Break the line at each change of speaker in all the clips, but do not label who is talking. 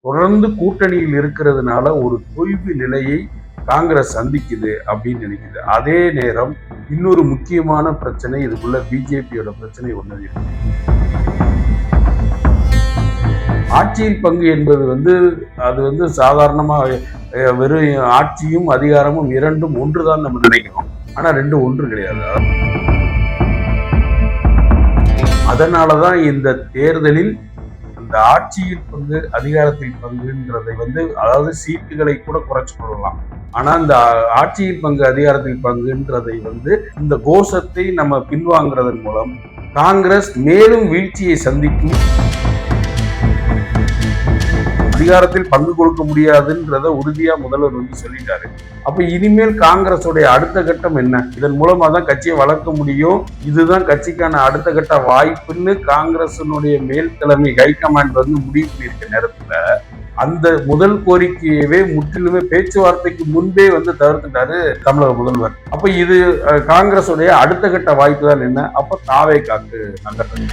தொடர்ந்து கூட்டணியில் இருக்கிறதுனால ஒரு தொய்வு நிலையை காங்கிரஸ் சந்திக்குது அப்படின்னு நினைக்குது. அதே நேரம் இன்னொரு முக்கியமான பிரச்சனை இதுக்குள்ள பிஜேபியோட பிரச்சனை ஒண்ணு இருக்கு. ஆட்சியில் பங்கு என்பது அது சாதாரணமா வெறும் ஆட்சியும் அதிகாரமும் இரண்டும் ஒன்றுதான் நம்ம நினைக்கிறோம். ஆனா ரெண்டும் ஒன்று கிடையாது. அதனாலதான் இந்த தேர்தலில் அந்த ஆட்சியில் பங்கு அதிகாரத்தில் பங்குன்றதை அதாவது சீட்டுகளை கூட குறைச்சு கொள்ளலாம். ஆனா இந்த ஆட்சியில் பங்கு அதிகாரத்தில் பங்குன்றதை இந்த கோஷத்தை நம்ம பின்வாங்குறதன் மூலம் காங்கிரஸ் மேலும் வீழ்ச்சியை சந்திக்கும். அதிகாரத்தில் பங்கு கொடுக்க முடியாதுன்றத உறுதியா முதல்வர் சொல்லிட்டாரு. அப்ப இனிமேல் காங்கிரஸுடைய அடுத்த கட்டம் என்ன? இதன் மூலமா தான் கட்சியை வளர்க்க முடியும். இதுதான் கட்சிக்கான அடுத்த கட்ட வாய்ப்புன்னு காங்கிரசினுடைய மேல் தலைமை ஹைகமாண்ட் முடிவு பண்ணியிருக்க நேரத்துல அந்த முதல் கோரிக்கையவே முற்றிலுமே பேச்சுவார்த்தைக்கு முன்பே தவிர்த்துட்டாரு தமிழக முதல்வர். அப்ப இது காங்கிரஸுடைய அடுத்த கட்ட வாய்ப்பு தான் என்ன? அப்ப தாவேகாக்கு நகர்றது.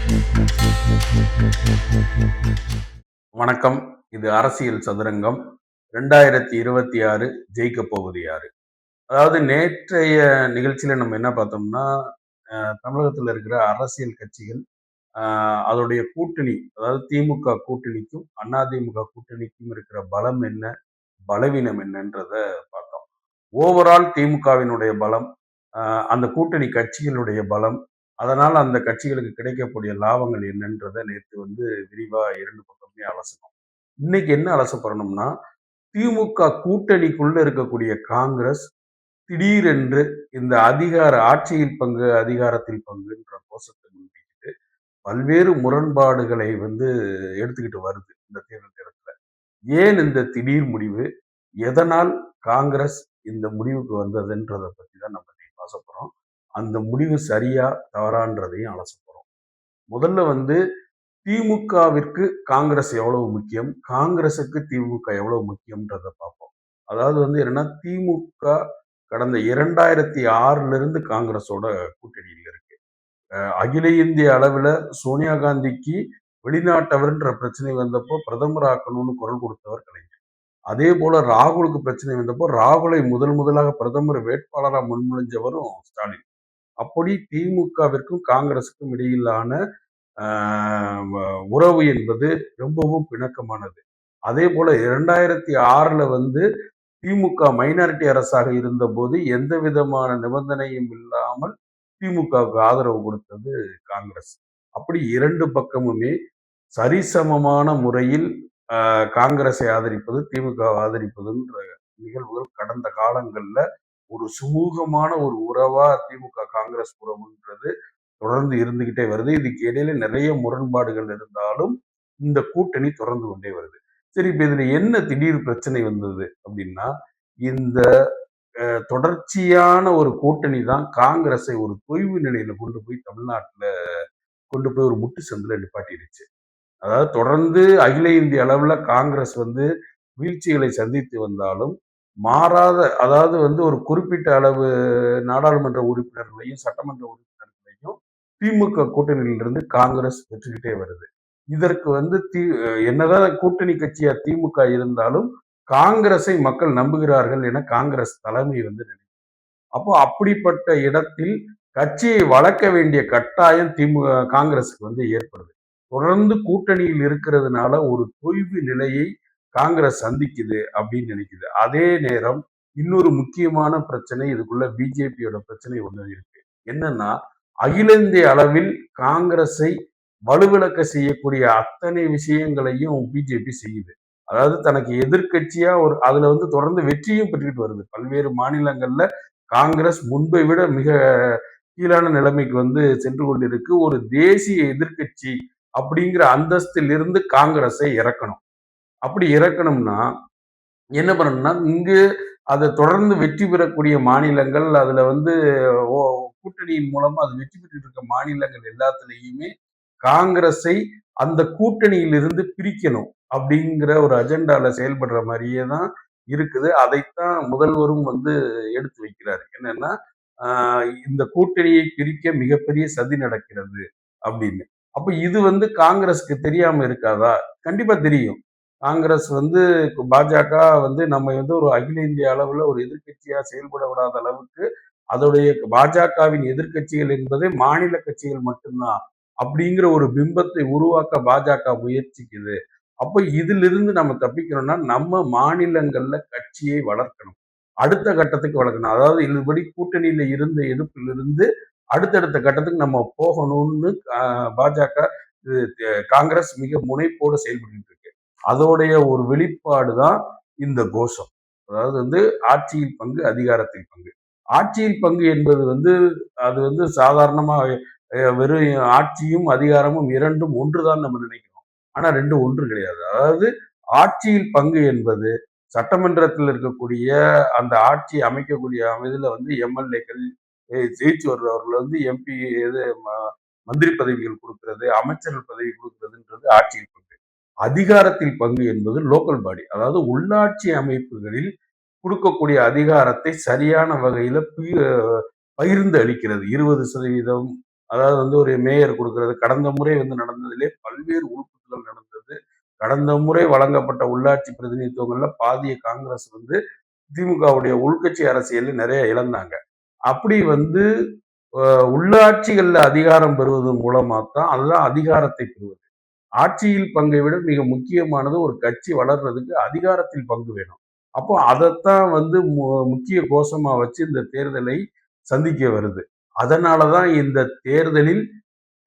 வணக்கம். இது அரசியல் சதுரங்கம். 2026 ஜெயிக்க போவது யாரு? அதாவது நேற்றைய நிகழ்ச்சியில நம்ம என்ன பார்த்தோம்னா, தமிழகத்தில் இருக்கிற அரசியல் கட்சிகள் அதோடைய கூட்டணி, அதாவது திமுக கூட்டணிக்கும் அதிமுக கூட்டணிக்கும் இருக்கிற பலம் என்ன, பலவீனம் என்னன்றத பார்த்தோம். ஓவரால் திமுகவினுடைய பலம், அந்த கூட்டணி கட்சிகளுடைய பலம், அதனால அந்த கட்சிகளுக்கு கிடைக்கக்கூடிய லாபங்கள் என்னன்றதை நேற்று விரிவா 2 பக்கமே அலசணும். இன்னைக்கு என்ன அலச போறோம்னா, திமுக கூட்டணிக்குள்ள இருக்கக்கூடிய காங்கிரஸ் திடீரென்று இந்த ஆட்சியில் பங்கு அதிகாரத்தில் பங்குன்ற கோஷத்தை முன்வைக்கிட்டு பல்வேறு முரண்பாடுகளை எடுத்துக்கிட்டு வருது இந்த தேர்தல் நேரத்துல. ஏன் இந்த திடீர் முடிவு, எதனால் காங்கிரஸ் இந்த முடிவுக்கு வந்ததுன்றதை பத்தி தான் நம்ம பேச போறோம். அந்த முடிவு சரியா தவறான்றதையும் அலச போறோம். முதல்ல திமுகவிற்கு காங்கிரஸ் எவ்வளவு முக்கியம், காங்கிரசுக்கு திமுக எவ்வளவு முக்கியம்ன்றதை பார்ப்போம். அதாவது என்னன்னா, திமுக கடந்த 2006 இருந்து காங்கிரஸோட கூட்டணியில் இருக்கு. அகில இந்திய அளவுல சோனியா காந்திக்கு வெளிநாட்டவர்ன்ற பிரச்சனை வந்தப்போ பிரதமர் ஆக்கணும்னு குரல் கொடுத்தவர் கலைஞர். அதே போல ராகுலுக்கு பிரச்சனை வந்தப்போ ராகுலை முதலாக பிரதமர் வேட்பாளராக முன்மொழிஞ்சவரும் ஸ்டாலின். அப்படி திமுகவிற்கும் காங்கிரசுக்கும் இடையிலான உறவு என்பது ரொம்பவும் பிணக்கமானது. அதே போல 2006 திமுக மைனாரிட்டி அரசாக இருந்த போது எந்த விதமான நிபந்தனையும் இல்லாமல் திமுகவுக்கு ஆதரவு கொடுத்தது காங்கிரஸ். அப்படி 2 பக்கமுமே சரிசமமான முறையில் காங்கிரஸை ஆதரிப்பது, திமுக ஆதரிப்பதுன்ற நிகழ்வுகள் கடந்த காலங்கள்ல ஒரு சுமூகமான ஒரு உறவா திமுக காங்கிரஸ் உறவுன்றது தொடர்ந்து இருந்துகிட்டே வருது. இதுக்கு இடையில நிறைய முரண்பாடுகள் இருந்தாலும் இந்த கூட்டணி தொடர்ந்து கொண்டே வருது. சரி, இப்ப இதுல என்ன திடீர் பிரச்சனை வந்தது அப்படின்னா, இந்த தொடர்ச்சியான ஒரு கூட்டணி தான் காங்கிரஸை ஒரு தொய்வு நிலையில கொண்டு போய் தமிழ்நாட்டுல கொண்டு போய் ஒரு முட்டு சந்தில நிப்பாட்டிடுச்சு. அதாவது தொடர்ந்து அகில இந்திய அளவுல காங்கிரஸ் வீழ்ச்சிகளை சந்தித்து வந்தாலும் மாறாத, அதாவது ஒரு குறிப்பிட்ட அளவு நாடாளுமன்ற உறுப்பினர்களையும் சட்டமன்ற உறுப்பினர்களையும் திமுக கூட்டணியிலிருந்து காங்கிரஸ் பெற்றுக்கிட்டே வருது. இதற்கு என்னதான் கூட்டணி கட்சியா திமுக இருந்தாலும் காங்கிரஸை மக்கள் நம்புகிறார்கள் என காங்கிரஸ் தலைமை நினைக்கும். அப்போ அப்படிப்பட்ட இடத்தில் கட்சியை வளர்க்க வேண்டிய கட்டாயம் காங்கிரஸுக்கு ஏற்படுது. தொடர்ந்து கூட்டணியில் இருக்கிறதுனால ஒரு தொய்வு நிலையை காங்கிரஸ் சந்திக்குது அப்படின்னு நினைக்குது. அதே நேரம் இன்னொரு முக்கியமான பிரச்சனை இதுக்குள்ள பிஜேபியோட பிரச்சனை ஒண்ணு இருக்கு. என்னன்னா, அகில இந்திய அளவில் காங்கிரஸை வலுவிழக்க செய்யக்கூடிய அத்தனை விஷயங்களையும் பிஜேபி செய்யுது. அதாவது தனக்கு எதிர்கட்சியா அதுல தொடர்ந்து வெற்றியும் பெற்றுக்கிட்டு வருது. பல்வேறு மாநிலங்கள்ல காங்கிரஸ் முன்பை விட மிக கீழான நிலைமைக்கு சென்று கொண்டிருக்கு. ஒரு தேசிய எதிர்கட்சி அப்படிங்கிற அந்தஸ்தில் இருந்து காங்கிரஸை இறக்கணும். அப்படி இறக்கணும்னா என்ன பண்ணணும்னா, இங்கு அதை தொடர்ந்து வெற்றி பெறக்கூடிய மாநிலங்கள், அதுல கூட்டணியின் மூலமா அது வெற்றி பெற்று இருக்க மாநிலங்கள் எல்லாத்துலயுமே காங்கிரஸை அந்த கூட்டணியில் இருந்து பிரிக்கணும் அப்படிங்கிற ஒரு அஜெண்டால செயல்படுற மாதிரியே தான் இருக்குது. அதைத்தான் முதல்வரும் எடுத்து வைக்கிறாரு. என்னன்னா, இந்த கூட்டணியை பிரிக்க மிகப்பெரிய சதி நடக்கிறது அப்படின்னு. அப்ப இது காங்கிரஸ்க்கு தெரியாம இருக்காதா? கண்டிப்பா தெரியும். காங்கிரஸ் வந்து பாஜக வந்து நம்ம வந்து ஒரு அகில இந்திய அளவுல ஒரு எதிர்க்கட்சியா செயல்பட விடாத அளவுக்கு அதோடைய பாஜகவின் எதிர்க்கட்சிகள் என்பது மாநில கட்சிகள் மட்டும்தான் அப்படிங்கிற ஒரு பிம்பத்தை உருவாக்க பாஜக முயற்சிக்குது. அப்ப இதிலிருந்து நம்ம தப்பிக்கணும்னா நம்ம மாநிலங்கள்ல கட்சியை வளர்க்கணும். அடுத்த கட்டத்துக்கு வளர்க்கணும். அதாவது இதுபடி கூட்டணியில இருந்த எதிர்ப்பிலிருந்து அடுத்தடுத்த கட்டத்துக்கு நம்ம போகணும்னு பாஜக காங்கிரஸ் மிக முனைப்போடு செயல்பட்டு இருக்கு. அதோடைய ஒரு வெளிப்பாடு தான் இந்த கோஷம். அதாவது வந்து ஆட்சியில் பங்கு, அதிகாரத்தில் பங்கு. ஆட்சியில் பங்கு என்பது வந்து அது வந்து சாதாரணமா வெறும் ஆட்சியும் அதிகாரமும் இரண்டும் ஒன்றுதான் நம்ம நினைக்கிறோம். ஆனா ரெண்டும் ஒன்று கிடையாது. அதாவது ஆட்சியில் பங்கு என்பது சட்டமன்றத்தில் இருக்கக்கூடிய அந்த ஆட்சி அமைக்கக்கூடிய இதுல வந்து எம்எல்ஏக்கள் ஜெயிச்சு வர்றவர்கள் வந்து எம்பி இது மந்திரி பதவிகள் கொடுக்கிறது, அமைச்சர்கள் பதவி கொடுக்கிறதுன்றது ஆட்சியில் பங்கு. அதிகாரத்தில் பங்கு என்பது லோக்கல் பாடி, அதாவது உள்ளாட்சி அமைப்புகளில் கொடுக்கக்கூடிய அதிகாரத்தை சரியான வகையில பகிர்ந்து அளிக்கிறது. 20% அதாவது வந்து ஒரு மேயர் கொடுக்கிறது. கடந்த முறை வந்து நடந்ததிலே பல்வேறு உறுப்புகள் நடந்தது. கடந்த முறை வழங்கப்பட்ட உள்ளாட்சி பிரதிநிதித்துவங்கள்ல பாதிய காங்கிரஸ் வந்து திமுகவுடைய உள்கட்சி அரசியல் நிறைய இழந்தாங்க. அப்படி வந்து உள்ளாட்சிகள்ல அதிகாரம் பெறுவதன் மூலமா தான் அதுதான் அதிகாரத்தை பெறுவது. ஆட்சியில் பங்கை விட மிக முக்கியமானது ஒரு கட்சி வளர்றதுக்கு அதிகாரத்தில் பங்கு வேணும். அப்போ அதைத்தான் வந்து முக்கிய கோஷமா வச்சு இந்த தேர்தலை சந்திக்க வருது. அதனாலதான் இந்த தேர்தலில்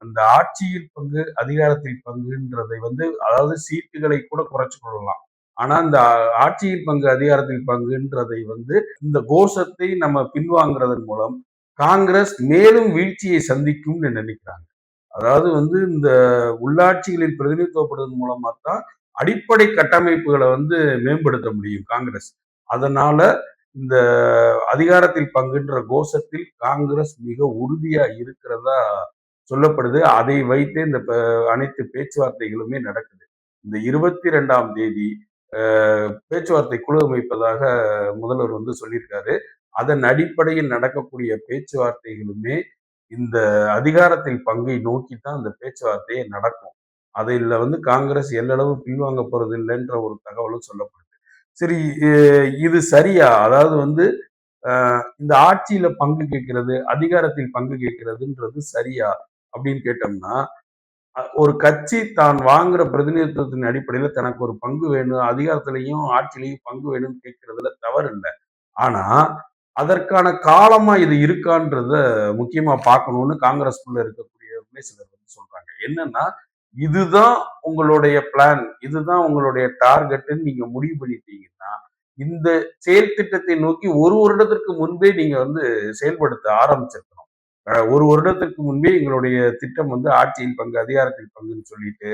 அந்த ஆட்சியில் பங்கு, அதிகாரத்தில் பங்குன்றதை வந்து அதாவது சீட்டுகளை கூட குறைச்சு கொள்ளலாம். ஆனா இந்த ஆட்சியில் பங்கு, அதிகாரத்தில் பங்குன்றதை வந்து இந்த கோஷத்தை நம்ம பின்வாங்குறதன் மூலம் காங்கிரஸ் மேலும் வீழ்ச்சியை சந்திக்கும்னு நினைக்கிறாங்க. அதாவது வந்து இந்த உள்ளாட்சிகளில் பிரதிநிதித்துவப்படுவதன் மூலமா தான் அடிப்படை கட்டமைப்புகளை வந்து மேம்படுத்த முடியும் காங்கிரஸ். அதனால இந்த அதிகாரத்தில் பங்குன்ற கோஷத்தில் காங்கிரஸ் மிக உறுதியா இருக்கிறதா சொல்லப்படுது. அதை வைத்து இந்த அனைத்து பேச்சுவார்த்தைகளுமே நடக்குது. இந்த 22ஆம் தேதி பேச்சுவார்த்தை குழு அமைப்பதாக முதல்வர் வந்து சொல்லியிருக்காரு. அதன் அடிப்படையில் நடக்கக்கூடிய பேச்சுவார்த்தைகளுமே இந்த அதிகாரத்தில் பங்கை நோக்கி தான் அந்த பேச்சுவார்த்தையே நடக்கும். அதில் வந்து காங்கிரஸ் எல்லளவு பின்வாங்க போறது இல்லைன்ற ஒரு தகவலும் சொல்லப்படுது. சரி, இது சரியா? அதாவது வந்து இந்த ஆட்சியில பங்கு கேட்கிறது, அதிகாரத்தில் பங்கு கேட்கிறதுன்றது சரியா அப்படின்னு கேட்டோம்னா, ஒரு கட்சி தான் வாங்குற பிரதிநிதித்துவத்தின் அடிப்படையில தனக்கு ஒரு பங்கு வேணும், அதிகாரத்திலையும் ஆட்சியிலையும் பங்கு வேணும்னு கேட்கிறதுல தவறு இல்ல. ஆனா அதற்கான காலமா இது இருக்கான்றத முக்கியமா பார்க்கணும்னு காங்கிரஸ்குள்ள இருக்கக்கூடியவர்களே சிலர் வந்து சொல்றாங்க. என்னன்னா, இதுதான் உங்களுடைய பிளான், இதுதான் உங்களுடைய டார்கெட்ன்னு நீங்க முடிவு பண்ணிட்டீங்கன்னா, இந்த செயல் திட்டத்தை நோக்கி ஒரு வருடத்திற்கு முன்பே நீங்க வந்து செயல்படுத்த ஆரம்பிச்சிருக்கணும். ஒரு வருடத்திற்கு முன்பே எங்களுடைய திட்டம் வந்து ஆட்சியில் பங்கு, அதிகாரத்தில் பங்குன்னு சொல்லிட்டு,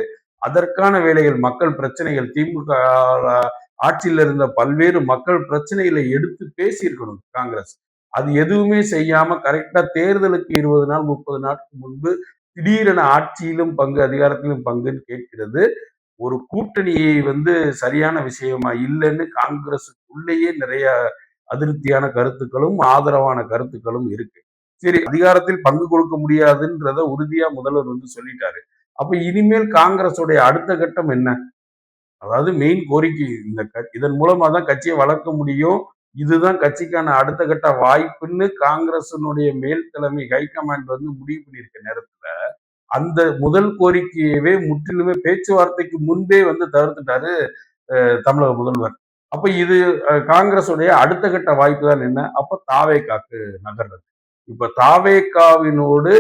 அதற்கான வேலைகள் மக்கள் பிரச்சனைகள் திமுக ஆட்சியில் இருந்த பல்வேறு மக்கள் பிரச்சனைகளை எடுத்து பேசியிருக்கணும் காங்கிரஸ். அது எதுவுமே செய்யாம கரெக்டா தேர்தலுக்கு 20 நாள் 30 நாட்களுக்கு முன்பு திடீரென ஆட்சியிலும் பங்கு அதிகாரத்திலும் பங்குன்னு கேட்கிறது ஒரு கூட்டணியை வந்து சரியான விஷயமா இல்லைன்னு காங்கிரஸுக்குள்ளேயே நிறைய அதிருப்தியான கருத்துக்களும் ஆதரவான கருத்துக்களும் இருக்கு. சரி, அதிகாரத்தில் பங்கு கொடுக்க முடியாதுன்றத உறுதியா முதல்வர் வந்து சொல்லிட்டாரு. அப்ப இனிமேல் காங்கிரஸுடைய அடுத்த கட்டம் என்ன? அதாவது மெயின் கோரிக்கை இந்த இதன் மூலமா தான் கட்சியை வளர்க்க முடியும். இதுதான் கட்சிக்கான அடுத்த கட்ட வாய்ப்புன்னு காங்கிரசினுடைய மேல் தலைமை ஹைகமாண்ட் வந்து முடிவு பண்ணியிருக்க நேரத்துல அந்த முதல் கோரிக்கையவே முற்றிலுமே பேச்சுவார்த்தைக்கு முன்பே வந்து தவிர்த்துட்டாரு தமிழக முதல்வர். அப்ப இது காங்கிரசுடைய அடுத்த கட்ட வாய்ப்பு தான் என்ன? அப்ப தாவேகாக்கு நகர்றது. இப்ப தாவேகாவினோடு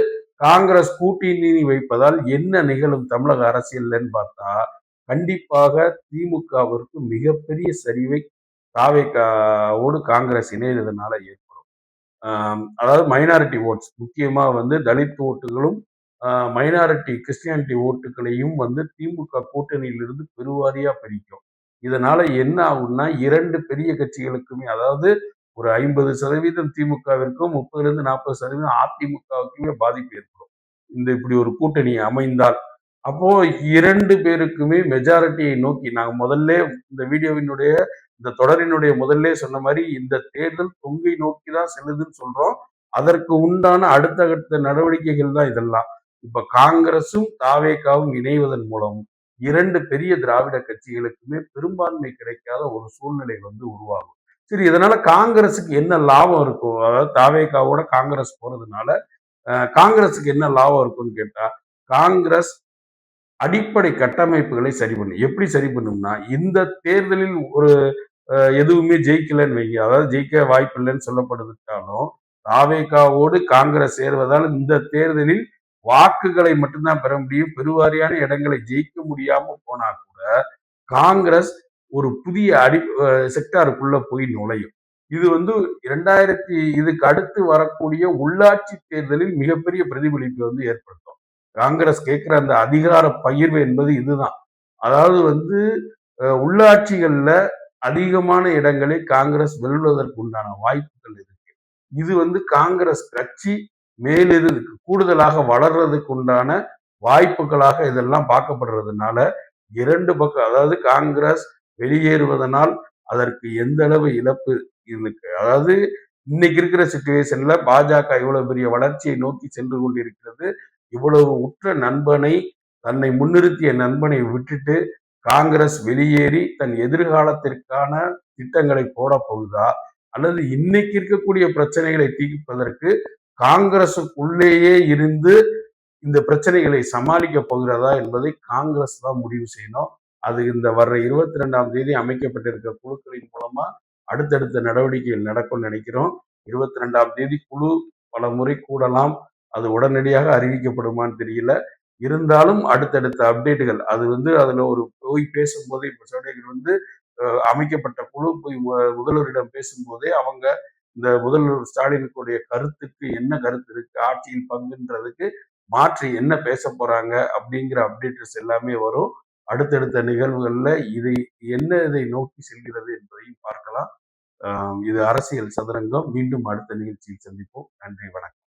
காங்கிரஸ் கூட்டணி வைப்பதால் என்ன நிகழும் தமிழக அரசியல்னு பார்த்தா கண்டிப்பாக திமுகவிற்கு மிகப்பெரிய சரிவை தாவேகாவோடு காங்கிரஸ் இணையறதுனால ஏற்படும். அதாவது மைனாரிட்டி ஓட்ஸ் முக்கியமா வந்து தலித் ஓட்டுகளும் மைனாரிட்டி கிறிஸ்டியானிட்டி ஓட்டுகளையும் வந்து திமுக கூட்டணியிலிருந்து பெருவாரியா பிரிக்கும். இதனால என்ன ஆகும்னா இரண்டு பெரிய கட்சிகளுக்குமே அதாவது ஒரு 50% திமுகவிற்கும் 30-40% அதிமுகவுக்குமே பாதிப்பு ஏற்படும். இந்த இப்படி ஒரு கூட்டணி அமைந்தால் அப்போ இரண்டு பேருக்குமே மெஜாரிட்டியை நோக்கி நாங்க முதல்ல இந்த வீடியோவினுடைய இந்த தொடரினுடைய முதல்ல சொன்ன மாதிரி இந்த தேர்தல் தொங்கை நோக்கி தான் செல்லுதுன்னு சொல்றோம். அதற்கு உண்டான அடுத்த கட்ட நடவடிக்கைகள் தான் இதெல்லாம். இப்ப காங்கிரசும் தாவேகாவும் இணைவதன் மூலம் 2 பெரிய திராவிட கட்சிகளுக்குமே பெரும்பான்மை கிடைக்காத ஒரு சூழ்நிலை வந்து உருவாகும். சரி, இதனால காங்கிரஸுக்கு என்ன லாபம் இருக்கும்? அதாவது தாவேகாவோட காங்கிரஸ் போறதுனால காங்கிரஸுக்கு என்ன லாபம் இருக்கும்னு கேட்டா, காங்கிரஸ் அடிப்படை கட்டமைப்புகளை சரி பண்ணும். எப்படி சரி பண்ணும்னா, இந்த தேர்தலில் ஒரு எதுவுமே ஜெயிக்கலன்னு வைங்க. அதாவது ஜெயிக்க வாய்ப்பில்லைன்னு சொல்லப்படுதுட்டாலும், தாவேகாவோடு காங்கிரஸ் சேர்வதால் இந்த தேர்தலில் வாக்குகளை மட்டும்தான் பெற முடியும். பெருவாரியான இடங்களை ஜெயிக்க முடியாம போனா கூட, காங்கிரஸ் ஒரு புதிய செக்டாருக்குள்ள போய் நுழையும். இது வந்து 2000 இதுக்கு அடுத்து வரக்கூடிய உள்ளாட்சி தேர்தலில் மிகப்பெரிய பிரதிபலிப்பை வந்து ஏற்படுத்தும். காங்கிரஸ் கேட்கிற அந்த அதிகார பகிர்வு என்பது இதுதான். அதாவது வந்து உள்ளாட்சிகள்ல அதிகமான இடங்களை காங்கிரஸ் வெல்வதற்கு உண்டான வாய்ப்புகள் இருக்கு. இது வந்து காங்கிரஸ் கட்சி மேலிருந்து கூடுதலாக வளர்றதுக்கு உண்டான வாய்ப்புகளாக இதெல்லாம் பார்க்கப்படுறதுனால 2 பக்கம், அதாவது காங்கிரஸ் வெளியேறுவதனால் அதற்கு எந்த அளவு இழப்பு இருக்கு. அதாவது இன்னைக்கு இருக்கிற சிச்சுவேஷன்ல பாஜக இவ்வளவு பெரிய வளர்ச்சியை நோக்கி சென்று கொண்டிருக்கிறது. இவ்வளவு உற்ற நண்பனை, தன்னை முன்னிறுத்திய நண்பனை விட்டுட்டு காங்கிரஸ் வெளியேறி தன் எதிர்காலத்திற்கான திட்டங்களை போட போகுதா, அல்லது இன்னைக்கு இருக்கக்கூடிய பிரச்சனைகளை தீர்ப்பதற்கு காங்கிரசுக்குள்ளேயே இருந்து இந்த பிரச்சனைகளை சமாளிக்க போகிறதா என்பதை காங்கிரஸ் தான் முடிவு செய்யணும். அது இந்த வர்ற 22ஆம் தேதி அமைக்கப்பட்டிருக்க குழுக்களின் மூலமா அடுத்தடுத்த நடவடிக்கைகள் நடக்கும்னு நினைக்கிறோம். 22ஆம் தேதி குழு பல முறை கூடலாம். அது உடனடியாக அறிவிக்கப்படுமான்னு தெரியல. இருந்தாலும் அடுத்தடுத்த அப்டேட்டுகள் அது வந்து அதுல ஒரு போய் பேசும்போது இப்ப சோடேகர் வந்து அமைக்கப்பட்ட குழு போய் முதல்வரிடம் பேசும்போதே அவங்க இந்த முதல்வர் ஸ்டாலினுடைய கருத்துக்கு என்ன கருத்து இருக்கு, ஆட்சியில் பங்குன்றதுக்கு மாற்றி என்ன பேச போறாங்க அப்படிங்கிற அப்டேட்ஸ் எல்லாமே வரும். அடுத்தடுத்த நிகழ்வுகள்ல இதை நோக்கி செல்கிறது என்பதையும் பார்க்கலாம். இது அரசியல் சதுரங்கம். மீண்டும் அடுத்த நிகழ்ச்சியில் சந்திப்போம். நன்றி, வணக்கம்.